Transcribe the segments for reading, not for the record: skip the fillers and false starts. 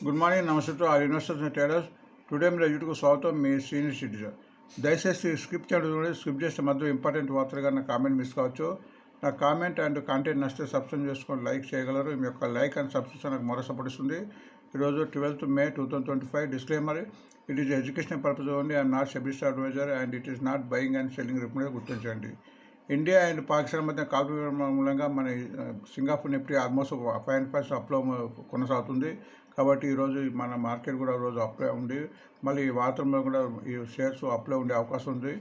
Good morning, నమస్తే to all investors and traders. Today మీరు YouTube స్వాగతం. మీ సీనియర్ సిటిజన్. దయచేసి స్క్రిప్ట్ చేయడం స్క్రిప్ట్ చేస్తే మధ్య ఇంపార్టెంట్ వార్తలుగా నా కామెంట్ మిస్ కావచ్చు. నా కామెంట్ అండ్ కంటెంట్ నచ్చితే సబ్స్క్రైబ్ చేసుకొని లైక్ చేయగలరు. మీ యొక్క లైక్ అండ్ సబ్స్క్రిప్షన్ నాకు మరో సపోర్ట్ ఇస్తుంది. ఈరోజు 12th May 2025. Disclaimer: it is education purpose only and not SEBI adviser and it is not buying and selling recommend. గుర్తించండి. ఇండియా అండ్ పాకిస్తాన్ మధ్య కాల్పుల మూలంగా మన సింగపూర్ నిఫ్టీ ఆల్మోస్ట్ 5% అప్లో కొనసాగుతుంది. కాబట్టి ఈరోజు మన మార్కెట్ కూడా రోజు అప్లై ఉంది. మళ్ళీ ఈ వాతంలో కూడా ఈ షేర్స్ అప్లై ఉండే అవకాశం ఉంది.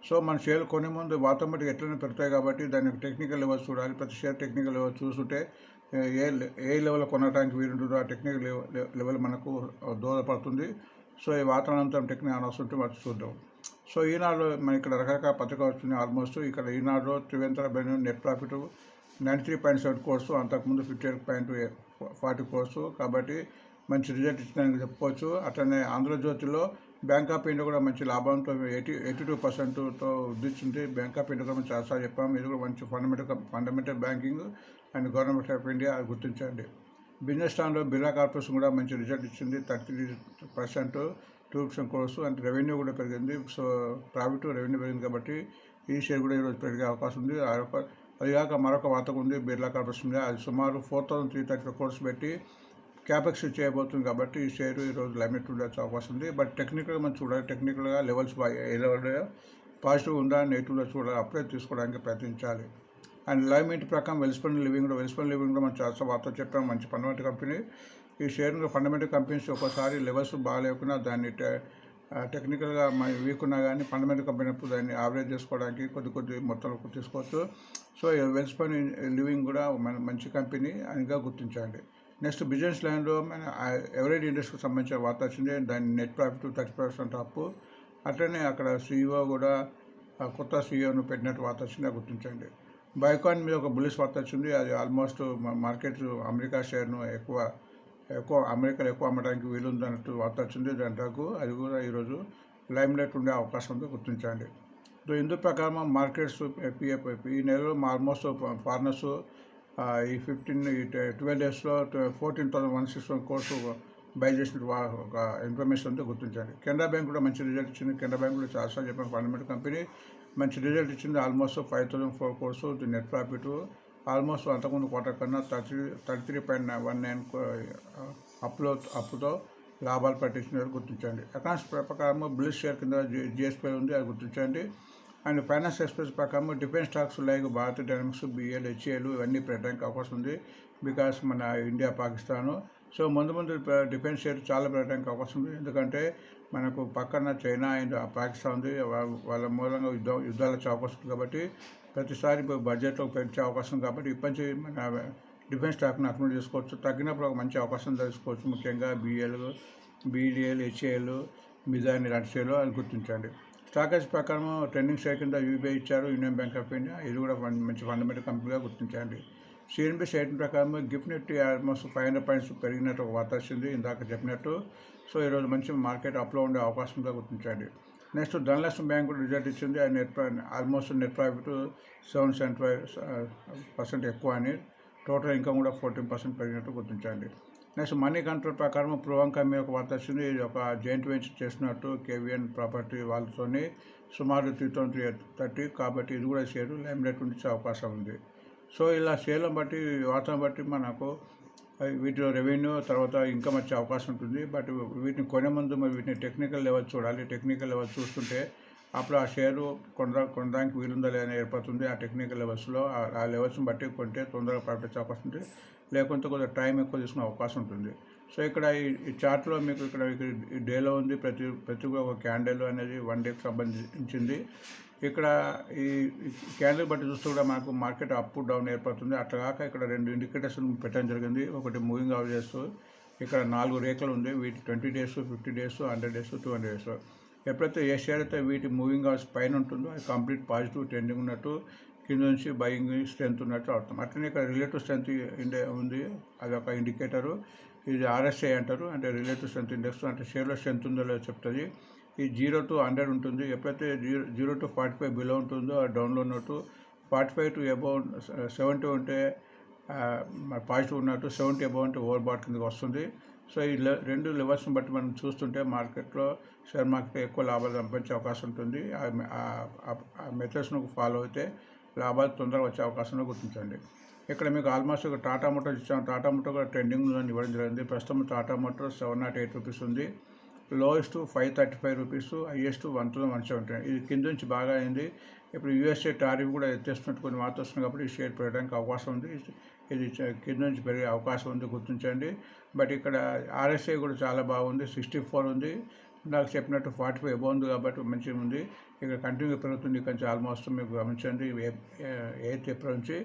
సో మన షేర్లు కొనే ముందు వాతం బట్టి ఎట్లనే పెడతాయి కాబట్టి దానికి టెక్నికల్ లెవెల్స్ చూడాలి. ప్రతి షేర్ టెక్నికల్ లెవెల్ చూస్తుంటే ఏ లెవెల్ కొనడానికి వీలుంటుందో ఆ టెక్నికల్ లెవెల్ మనకు దోహదపడుతుంది. సో ఈ వాతావరణంతో టెక్నిక్ అనవసరం వాటి చూద్దాం. సో ఈనాడు మన ఇక్కడ రకరకాల పథకాలు వస్తుంది. ఆల్మోస్ట్ ఇక్కడ ఈనాడులో Trivendra Ben net profit 93.7 crores, అంతకుముందు 58.40 crores. కాబట్టి మంచి రిజల్ట్ ఇచ్చిందని చెప్పుకోవచ్చు. అట్లనే ఆంధ్రజ్యోతిలో బ్యాంక్ ఆఫ్ ఇండియా కూడా మంచి లాభంతో 82%తో వృద్ధించింది. బ్యాంక్ ఆఫ్ ఇండియా కూడా చాలాసార్లు చెప్పాము. ఇది కూడా మంచి fundamental banking and government of India గుర్తించండి. బిజినెస్ స్టాండ్లో బిర్లా కార్పొరేషన్ కూడా మంచి రిజల్ట్ ఇచ్చింది. 33%, 2% crores. అంటే రెవెన్యూ కూడా పెరిగింది. సో ప్రాఫిట్ రెవెన్యూ పెరిగింది కాబట్టి ఈ షేర్ కూడా ఈరోజు పెరిగే అవకాశం ఉంది. అదిగాక మరొక వార్త ఉంది బిర్లా కార్పొరేషన్. అది సుమారు 4,330 crores పెట్టి క్యాపెక్స్ చేయబోతుంది కాబట్టి ఈ షేర్ ఈరోజు లైమిట్ ఉండొచ్చే అవకాశం ఉంది. బట్ టెక్నికల్గా మనం చూడాలి. టెక్నికల్గా లెవెల్స్ పాజిటివ్ ఉందా నెగిటివ్గా చూడాలి. అప్పుడే తీసుకోవడానికి ప్రయత్నించాలి. అండ్ లైమిట్ ప్రకారం వెల్స్పన్ లివింగ్ కూడా మనం చాలా వార్త చెప్పాం. మంచి ఫండమెంటల్ కంపెనీ. ఈ షేర్ ఫండమెంటల్ కంపెనీస్ ఒక్కోసారి లెవెల్స్ బాగాలేకున్నా దాన్ని టెక్నికల్గా వీక్ ఉన్నా కానీ ఫండమెంటల్ కంపెనీ దాన్ని యావరేజ్ చేసుకోవడానికి కొద్ది మొత్తంలో తీసుకోవచ్చు. సో వెల్స్పన్ లివింగ్ కూడా మంచి కంపెనీ అనిగా గుర్తించండి. నెక్స్ట్ బిజినెస్ లైన్లో మన ఎవరేజ్ ఇండస్ట్రీకి సంబంధించిన వార్త వచ్చింది. దాని నెట్ ప్రాఫిట్ 30% అప్పు. అట్లనే అక్కడ సీఈఓ కూడా కొత్త సీఈఓను పెట్టినట్టు వార్త వచ్చింది, గుర్తించండి. బయోకాన్ మీద ఒక బుల్లిష్ వార్త వచ్చింది. అది ఆల్మోస్ట్ మార్కెట్ అమెరికా షేర్ను అమెరికాలో ఎక్కువ అమ్మడానికి వీలుందన్నట్టు వార్త వచ్చింది. దాని డ్రగ్ అది కూడా ఈరోజు లైమ్ లైట్ ఉండే అవకాశం ఉంది, గుర్తించండి. సో ఇందు ప్రకారం మార్కెట్స్ ఈ నెలలో ఆల్మోస్ట్ ఫారినర్స్ ఈ 12 daysలో 14,161 crores బై చేసిన ఒక ఇన్ఫర్మేషన్ ఉంది, గుర్తించండి. కెనరా బ్యాంక్ కూడా మంచి రిజల్ట్ ఇచ్చింది. కెనరా బ్యాంక్ కూడా చాలాసార్లు చెప్పిన ఫండమెంటల్ కంపెనీ మంచి రిజల్ట్ ఇచ్చింది. Almost 5,004 crores net profit. Almost అంతకుముందు క్వార్టర్ కన్నా 33.19 అప్పుతో లాభాలు పట్టించినట్టు గుర్తించండి. అకౌంట్స్ ప్రకారం బుల్లిష్ షేర్ కింద జిఎస్పీ ఉంది, అది గుర్తించండి. అండ్ ఫైనాన్స్ ఎక్స్ప్రెస్ ప్రకారం defence stocks like Bharat Dynamics, BL, హెచ్ఏలు ఇవన్నీ పెట్టడానికి అవకాశం ఉంది. బికాస్ మన ఇండియా పాకిస్తాను. సో ముందు డిఫెన్స్ షేర్ చాలా పెట్టడానికి అవకాశం ఉంది. ఎందుకంటే మనకు పక్కన చైనా అండ్ పాకిస్తాన్ ఉంది. వాళ్ళ మూలంగా యుద్ధాలు వచ్చే అవకాశం ఉంది. కాబట్టి ప్రతిసారి బడ్జెట్లో పెంచే అవకాశం కాబట్టి ఇప్పటి మన డిఫెన్స్ స్టాక్ను అక్యుములేట్ చేసుకోవచ్చు. తగ్గినప్పుడు ఒక మంచి అవకాశం తెలుసుకోవచ్చు. ముఖ్యంగా బిడిఎల్, హెచ్ఏఎల్, మిజైన్ ఇలాంటి షేర్లు అది గుర్తించండి. స్టాకేజ్ ప్రకారం ట్రెండింగ్ షేర్ కింద యూబీఐ ఇచ్చారు, యూనియన్ బ్యాంక్ ఆఫ్ ఇండియా. ఇది కూడా మంచి ఫండమెంటల్ కంపెనీగా గుర్తించండి. సిఎన్బి షేర్ ప్రకారం గిఫ్ట్ నిఫ్టీ ఆల్మోస్ట్ 500 points పెరిగినట్టు ఒక వార్త వచ్చింది ఇందాక చెప్పినట్టు. సో ఈరోజు మంచి మార్కెట్ అప్లో ఉండే అవకాశంగా గుర్తించండి. నెక్స్ట్ ధనలక్ష్మి బ్యాంక్ కూడా రిజల్ట్ ఇచ్చింది. ఆల్మోస్ట్ నెట్ ప్రాఫిట్ 7.5% ఎక్కువ అని. టోటల్ ఇన్కమ్ కూడా 14% పెరిగినట్టు గుర్తించండి. నెక్స్ట్ మనీ కంట్రోల్ ప్రకారం ప్రియాంక మీద ఒక వార్త వచ్చింది. ఇది ఒక జాయింట్ వెంచర్ చేసినట్టు కేవీఎన్ ప్రాపర్టీ వాళ్ళతోని సుమారు 330 కాబట్టి ఇది కూడా షేరు లైమ్ లైట్ ఉండే అవకాశం ఉంది. సో ఇలా షేర్లను బట్టి వార్తను బట్టి మనకు వీటిలో రెవెన్యూ తర్వాత ఇన్కమ్ వచ్చే అవకాశం ఉంటుంది. బట్ వీటిని కొనే ముందు మరి వీటిని టెక్నికల్ లెవెల్ చూడాలి. టెక్నికల్ లెవెల్ చూస్తుంటే అప్పుడు ఆ షేరు కొనడానికి వీలుందా లేదని ఏర్పడుతుంది. ఆ టెక్నికల్ లెవెల్స్లో ఆ లెవెల్స్ని బట్టి కొంటే తొందరగా ప్రాఫిట్ వచ్చే అవకాశం ఉంటుంది. లేకుంటే కొద్దిగా టైం ఎక్కువ తీసుకునే అవకాశం ఉంటుంది. సో ఇక్కడ ఈ చార్ట్లో మీకు ఇక్కడ ఈ డేలో ఉంది. ప్రతి ఒక క్యాండిల్ అనేది 1 dayకి సంబంధించింది. ఇక్కడ ఈ క్యాండిల్ బట్టి చూస్తూ కూడా మనకు మార్కెట్ అప్ డౌన్ ఏర్పడుతుంది. అట్లా కాక ఇక్కడ 2 ఇండికేటర్స్ పెట్టడం జరిగింది. ఒకటి మూవింగ్ అవరేజెస్, ఇక్కడ 4 రేఖలు ఉంది. వీటి 20 days, 50 days, 100 days, 200 days. ఎప్పుడైతే ఏ షేర్ అయితే వీటి మూవింగ్ అవర్స్ పైన ఉంటుందో అది కంప్లీట్ పాజిటివ్ ట్రెండింగ్ ఉన్నట్టు, కింద నుంచి బయింగ్ స్ట్రెంత్ ఉన్నట్టు అర్థం. అట్లనే ఇక్కడ రిలేటివ్ స్ట్రెంత్ ఉంది, అది ఒక ఇండికేటరు. ఇది RSI అంటారు, అంటే రిలేటివ్ స్ట్రెంత్ ఇండెక్స్. అంటే షేర్లో స్ట్రెంత్ ఉందో లేదో చెప్తుంది. ఈ 0 to 100 ఉంటుంది. ఎప్పుడైతే 0 to 45 బిలో ఉంటుందో అది డౌన్లో ఉన్నట్టు, 45 to above 70 ఉంటే పాజిటివ్ ఉన్నట్టు, 70 above అంటే ఓవర్ బాట్ కిందకి వస్తుంది. సో ఈ రెండు లెవెల్స్ని బట్టి మనం చూస్తుంటే మార్కెట్లో షేర్ మార్కెట్లో ఎక్కువ లాభాలు సంపాదించే అవకాశం ఉంటుంది. ఆ మెథడ్స్ను ఫాలో అయితే లాభాలు తొందరగా వచ్చే అవకాశం గుర్తించండి. ఇక్కడ మీకు ఆల్మోస్ట్ ఒక టాటా మోటార్స్ ఇచ్చాము. టాటా మోటార్ కూడా ట్రెండింగ్లో ఇవ్వడం జరిగింది. ప్రస్తుతం టాటా మోటార్ 708 రూపీస్ ఉంది. Lowest 535 rupees, highest 1170. ఇది కింద నుంచి బాగా అయింది. ఇప్పుడు యూఎస్ఏ టారిఫ్ కూడా ఎత్తేస్తున్నట్టు కొన్ని వార్తలు వస్తున్నాయి కాబట్టి ఈ షేర్ పెరగడానికి అవకాశం ఉంది. ఇది కింద నుంచి పెరిగే అవకాశం ఉంది, గుర్తించండి. బట్ ఇక్కడ ఆర్ఎస్ఐ కూడా చాలా బాగుంది, 64 ఉంది. నాకు చెప్పినట్టు 45 ఎబో ఉంది కాబట్టి మంచిగా ఉంది. ఇక్కడ కంటిన్యూ పెరుగుతుంది. కొంచెం ఆల్మోస్ట్ మీకు గమనించండి 8th ఏప్రిల్ నుంచి.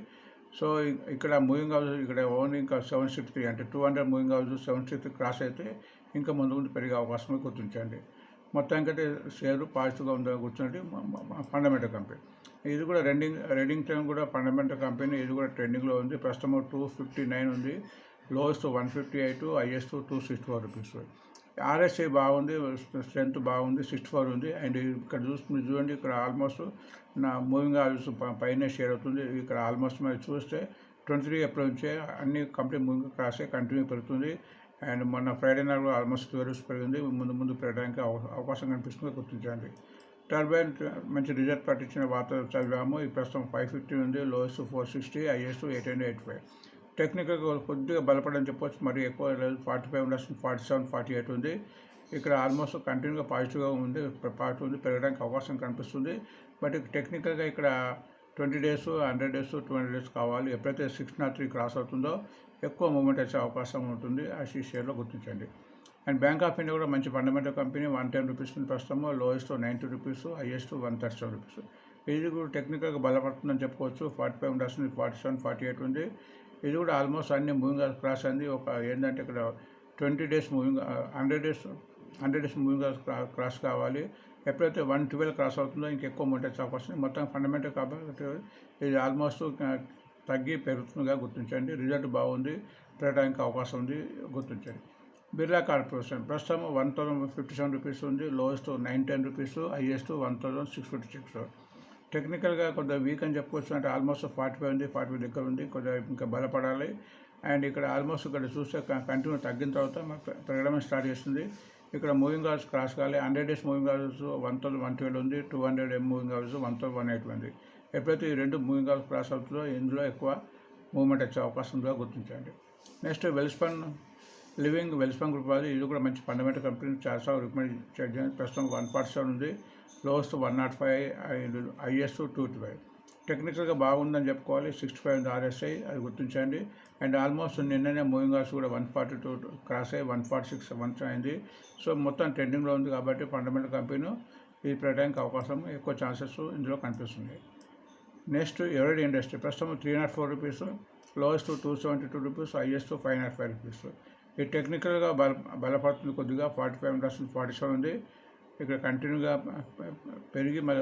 సో ఇక్కడ మూవింగ్ హౌస్ ఇక్కడ ఓన్లీ ఇంకా 763 అంటే 200 మూవింగ్ హౌస్ 763 క్రాస్ అయితే ఇంకా ముందు పెరిగే అవకాశం గుర్తించండి. మొత్తానికైతే షేరు పాజిటివ్గా ఉందని గుర్తుండి ఫండమెంటల్ కంపెనీ. ఇది కూడా రెడింగ్ టైం కూడా ఫండమెంటల్ కంపెనీ. ఇది కూడా ట్రెండింగ్లో ఉంది. ప్రస్తుతం 259 ఉంది. Lowest 158, highest 264 rupees. ఆర్ఎస్ఐ బాగుంది, స్ట్రెంత్ బాగుంది, 64 ఉంది. అండ్ ఇక్కడ చూడండి, ఇక్కడ ఆల్మోస్ట్ నా మూవింగ్ హౌస్ పైన షేర్ అవుతుంది. ఇక్కడ ఆల్మోస్ట్ మరి చూస్తే 23 ఏప్రిల్ నుంచే అన్ని కంపెనీ మూవింగ్ క్రాస్ కంటిన్యూ పెరుగుతుంది. అండ్ మొన్న ఫ్రైడే నాడు ఆల్మోస్ట్ 12 రూపీస్ పెరిగింది. ముందు పెరగడానికి అవకాశం కనిపిస్తుంది, గుర్తించండి. టర్బైన్ మంచి రిజల్ట్ పట్టించిన వార్త చదివాము. ఈ ప్రస్తుతం 550 ఉంది. Lowest 460, highest 885. టెక్నికల్గా కొద్దిగా బలపడని చెప్పొచ్చు. మరి ఎక్కువ 45 ఉండాల్సిన 47, 48 ఉంది. ఇక్కడ ఆల్మోస్ట్ కంటిన్యూగా పాజిటివ్గా ఉంది, పెరగడానికి అవకాశం కనిపిస్తుంది. బట్ టెక్నికల్గా ఇక్కడ 20 days, 100 days, 200 days కావాలి. ఎప్పుడైతే 603 క్రాస్ అవుతుందో ఎక్కువ మూవ్మెంట్ వచ్చే అవకాశం ఉంటుంది. ఆ షేర్లో గుర్తించండి. అండ్ బ్యాంక్ ఆఫ్ ఇండియా కూడా మంచి ఫండమెంటల్ కంపెనీ. 110 రూపీస్ ప్రస్తుతము. Lowest 90 rupees, highest 137 rupees. ఇది కూడా టెక్నికల్గా బలపడుతుందని చెప్పుకోవచ్చు. 45 ఉండాల్సింది 47, 48 ఉంది. ఇది కూడా ఆల్మోస్ట్ అన్ని మూవింగ్ క్రాస్ అయింది. ఒక ఏంటంటే ఇక్కడ 20 days moving, 100 days moving cross కావాలి. ఎప్పుడైతే 112 క్రాస్ అవుతుందో ఇంకెక్కువ మూమెంట్ వచ్చే అవకాశం. మొత్తం ఫండమెంటల్ కాబట్టి ఇది ఆల్మోస్ట్ తగ్గి పెరుగుతుందిగా గుర్తించండి. రిజల్ట్ బాగుంది, పెరగడానికి అవకాశం ఉంది, గుర్తించండి. బిర్లా కార్పొరేషన్ ప్రస్తుతం 1057 రూపీస్ ఉంది. Lowest 910 rupees, highest 1656. టెక్నికల్గా కొద్దిగా వీక్ అని చెప్పుకోవచ్చు. అంటే ఆల్మోస్ట్ 45 ఉంది, 45 దగ్గర ఉంది. కొద్దిగా ఇంకా బలపడాలి. అండ్ ఇక్కడ ఆల్మోస్ట్ ఇక్కడ చూస్తే కంటిన్యూ తగ్గిన తర్వాత పెరగడం స్టార్ట్ చేస్తుంది. ఇక్కడ మూవింగ్ అవర్స్ క్రాస్ కావాలి. 100 days మూవింగ్ అవర్స్ 1112 ఉంది. 200 మూవింగ్ అవర్స్ 1118 ఉంది. ఎప్పుడైతే ఈ రెండు మూవింగ్ అవర్స్ క్రాస్ అవుతుందో ఇందులో ఎక్కువ మూవ్మెంట్ వచ్చే అవకాశం ఉందో గుర్తించండి. నెక్స్ట్ వెల్స్పన్ గ్రూప్ అది. ఇది కూడా మంచి ఫండమెంటల్ కంపెనీ. చాలా రికమెండ్ చేయండి. ప్రస్తుతం 147 ఉంది. Lowest 105, highest 225. టెక్నికల్గా బాగుందని చెప్పుకోవాలి. 65 ఉంది ఆర్ఎస్ఐ, అది గుర్తించండి. అండ్ ఆల్మోస్ట్ నిన్ననే మూవింగ్ అవర్స్ కూడా 142 క్రాస్ అయ్యి 146 అయింది. సో మొత్తం ట్రెండింగ్లో ఉంది కాబట్టి ఫండమెంటల్ కంపెనీ ఇది పెట్టడానికి అవకాశం ఎక్కువ ఛాన్సెస్ ఇందులో కనిపిస్తుంది. నెక్స్ట్ ఎవరెడీ ఇండస్ట్రీ ప్రస్తుతం 304 rupees, lowest 272 rupees, highest 505 rupees. ఇది టెక్నికల్గా బలపడుతుంది కొద్దిగా. 45-47 ఉంది. ఇక్కడ కంటిన్యూగా పెరిగి మరి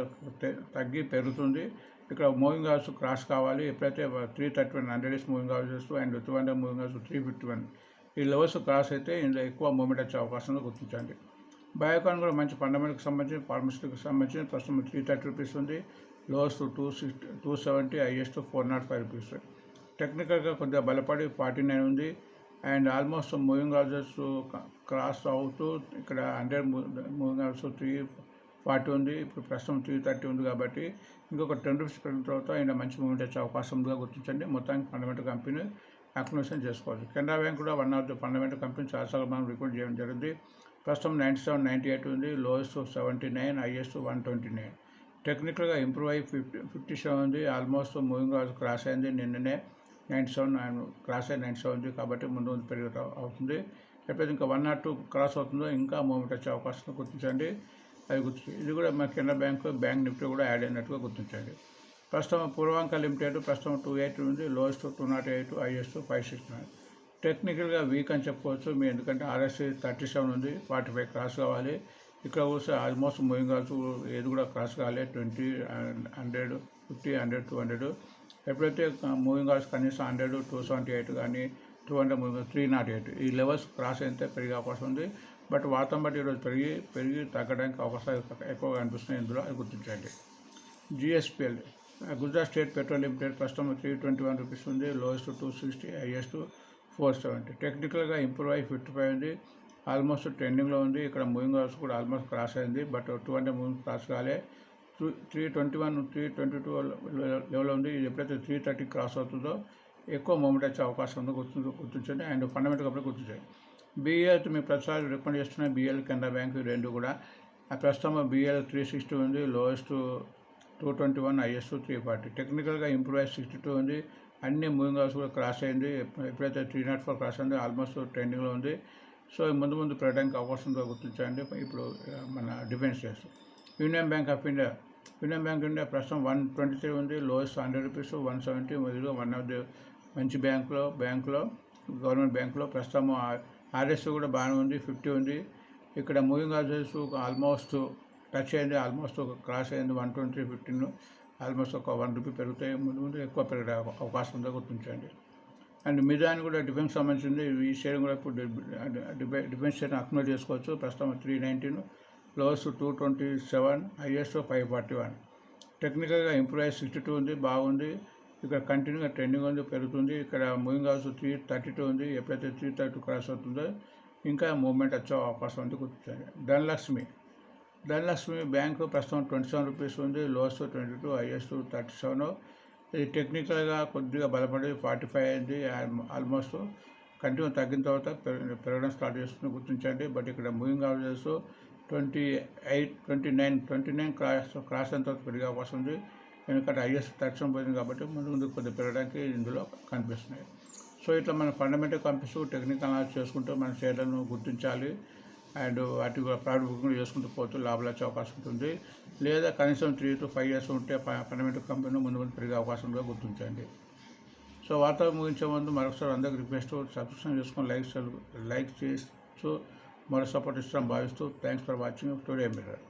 తగ్గి పెరుగుతుంది. ఇక్కడ మూవింగ్ అవర్స్ క్రాస్ కావాలి. ఎప్పుడైతే 331 100 days moving hours and 200 moving hours 351 ఈ లెవెల్స్ క్రాస్ అయితే ఇందులో ఎక్కువ మూవ్మెంట్ వచ్చే అవకాశంలో గుర్తించండి. బయోకాన్ కూడా మంచి ఫండమెంటల్కి సంబంధించి ఫార్మసిటీకి సంబంధించి ప్రస్తుతం 330 రూపీస్ ఉంది. Lowest 270, highest 405 rupees. టెక్నికల్గా కొద్దిగా బలపడి 49 ఉంది. And almost moving hours cross అవుతూ ఇక్కడ 100 మూవింగ్ అవర్స్ 340 ఉంది. ఇప్పుడు ప్రస్తుతం 330 ఉంది కాబట్టి ఇంకొక 10 రూపీస్ పెరిగిన తర్వాత ఆయన మంచి మూవ్మెంట్ వచ్చే అవకాశంగా గుర్తించండి. మొత్తానికి ఫండమెంటల్ కంపెనీ అక్విజిషన్ చేసుకోవాలి. కెనరా బ్యాంక్ కూడా one of the fundamental company. చాలాసార్లు మనం రికార్డ్ చేయడం జరిగింది. ప్రస్తుతం 97-98 ఉంది. Lowest 79, highest 129. టెక్నికల్గా ఇంప్రూవ్ అయ్యి 57 ఉంది. ఆల్మోస్ట్ మూవింగ్ అవర్స్ క్రాస్ అయింది. నిన్ననే 97 క్రాస్ అయ్యి 97 ఉంది కాబట్టి ముందు పెరిగి అవుతుంది. ఎప్పుడైతే ఇంకా 1 or 2 క్రాస్ అవుతుందో ఇంకా మూవ్మెంట్ వచ్చే అవకాశం గుర్తించండి. అది గుర్తించండి. ఇది కూడా మా కెనరా బ్యాంక్ నిఫ్టీ కూడా యాడ్ అయినట్టుగా గుర్తించండి. ప్రస్తుతం పూర్వాంక లిమిటెడ్ ప్రస్తుతం 280 ఉంది. Lowest 208, highest 569. టెక్నికల్గా వీక్ అని చెప్పుకోవచ్చు మీ, ఎందుకంటే ఆర్ఎస్ఐ 37 ఉంది. 45 క్రాస్ కావాలి. ఇక్కడ కూడా ఆల్మోస్ట్ మూవింగ్ అవర్స్ ఏది కూడా క్రాస్ కావాలి. 20, 100, 50, 100, 200. ఎప్పుడైతే మూవింగ్ అవర్స్ కనీసం 100, 278 కానీ 200 మూవింగ్ 308 ఈ లెవెల్స్ క్రాస్ అయితే పెరిగే అవకాశం ఉంది. బట్ వాతం బట్టి ఈరోజు పెరిగి తగ్గడానికి అవకాశాలు ఎక్కువగా అనిపిస్తున్నాయి. ఇందులో అది గుర్తించండి. GSPL Gujarat state petrol limited ప్రస్తుతం 321 రూపీస్ ఉంది. Lowest 260, highest 470. టెక్నికల్గా ఇంప్రూవ్ అయ్యి 55 ఉంది, ఆల్మోస్ట్ ట్రెండింగ్లో ఉంది. ఇక్కడ మూవింగ్ అవర్స్ కూడా ఆల్మోస్ట్ క్రాస్ అయింది, బట్ 200 మూవింగ్ క్రాస్ కాలే. 321 322 లెవెల్ ఉంది. ఇది ఎప్పుడైతే 330 క్రాస్ అవుతుందో ఎక్కువ మూమెంట్ వచ్చే అవకాశం ఉందో గుర్తించండి. అండ్ ఫండమెంటల్ అప్పుడు గుర్తించండి. బీఎల్ మీకు ప్రతిసారి రికమెండ్ చేస్తున్నాయి. బీఎల్, కెనరా బ్యాంక్ రెండు కూడా ప్రస్తుతం బీఎల్ 360 ఉంది, లోయెస్ట్ 221, హైయెస్ట్ 340. టెక్నికల్గా ఇంప్రూవ్ అయ్యి 62 ఉంది. అన్ని మూవింగ్ అవర్స్ కూడా క్రాస్ అయింది. ఎప్పుడైతే 304 క్రాస్ అయిందో ఆల్మోస్ట్ ట్రెండింగ్లో ఉంది. సో ముందు పెరగడానికి అవకాశం ఉందో గుర్తించండి. ఇప్పుడు మన డిఫెన్స్ చేస్తూ యూనియన్ బ్యాంక్ ఆఫ్ ఇండియా ప్రస్తుతం 123 ఉంది, లోయెస్ట్ 100 రూపీస్ 170. ఇది వన్ ఆఫ్ ది మంచి బ్యాంకులో గవర్నమెంట్ బ్యాంకులో ప్రస్తుతం ఆర్ఎస్ కూడా బాగానే ఉంది, 50 ఉంది. ఇక్కడ మూవింగ్ అవర్స్ ఆల్మోస్ట్ టచ్ అయింది, ఆల్మోస్ట్ ఒక క్రాస్ అయింది 123.15. ఆల్మోస్ట్ ఒక 1 రూపీ పెరుగుతాయి. ముందు ఎక్కువ పెరిగే అవకాశం ఉందో గుర్తించండి. అండ్ మిజాన్ కూడా డిఫెన్స్ సంబంధించింది. ఈ షేర్ కూడా ఇప్పుడు డిఫెన్స్ షేర్ని అక్యుములేట్ చేసుకోవచ్చు. ప్రస్తుతం 319, లోయెస్ట్ 227, హైయెస్ట్ 541. టెక్నికల్గా ఇంప్రూవ్ అయ్యి 62 ఉంది, బాగుంది. ఇక్కడ కంటిన్యూగా ట్రెండింగ్ ఉంది, పెరుగుతుంది. ఇక్కడ మూవింగ్ అవర్స్ 332 ఉంది. ఎప్పుడైతే 332 క్రాస్ అవుతుందో ఇంకా మూవ్మెంట్ వచ్చే అవకాశం ఉంది, గుర్తించండి. ధనలక్ష్మి బ్యాంకు ప్రస్తుతం 27 రూపీస్ ఉంది, లోయెస్ట్ 22, హైయెస్ట్ 37. ఇది టెక్నికల్గా కొద్దిగా బలపడి 45 అయింది. ఆల్మోస్ట్ కంటిన్యూ తగ్గిన తర్వాత పెరగడం స్టార్ట్ చేస్తుంది, గుర్తించండి. బట్ ఇక్కడ మూవింగ్ అవర్స్ 29 క్రాస్ అయిన తర్వాత పెరిగే అవకాశం ఉంది. ఎందుకంటే హైయెస్ట్ తక్షణం పోయింది కాబట్టి ముందు కొద్దిగా పెరగడానికి ఇందులో కనిపిస్తున్నాయి. సో ఇట్లా మనం ఫండమెంటల్ కనిపిస్తూ టెక్నికల్ అనాలిసిస్ చేసుకుంటూ మన షేర్లను గుర్తించాలి. అండ్ వాటి ప్రాఫిట్ బుకింగ్ చేసుకుంటూ పోతూ లాభాలు వచ్చే అవకాశం ఉంటుంది. లేదా కనీసం 3 to 5 years ఉంటే ఫండమెంటల్ కంపెనీ ముందు పెరిగే అవకాశం కూడా గుర్తించండి. సో వార్త ముగించే ముందు మరొకసారి అందరికి రిక్వెస్ట్, సబ్స్క్రిప్షన్ చేసుకొని లైక్ చేస్తూ మరో సపోర్ట్ ఇస్తాం భావిస్తూ thanks for watching today mirror.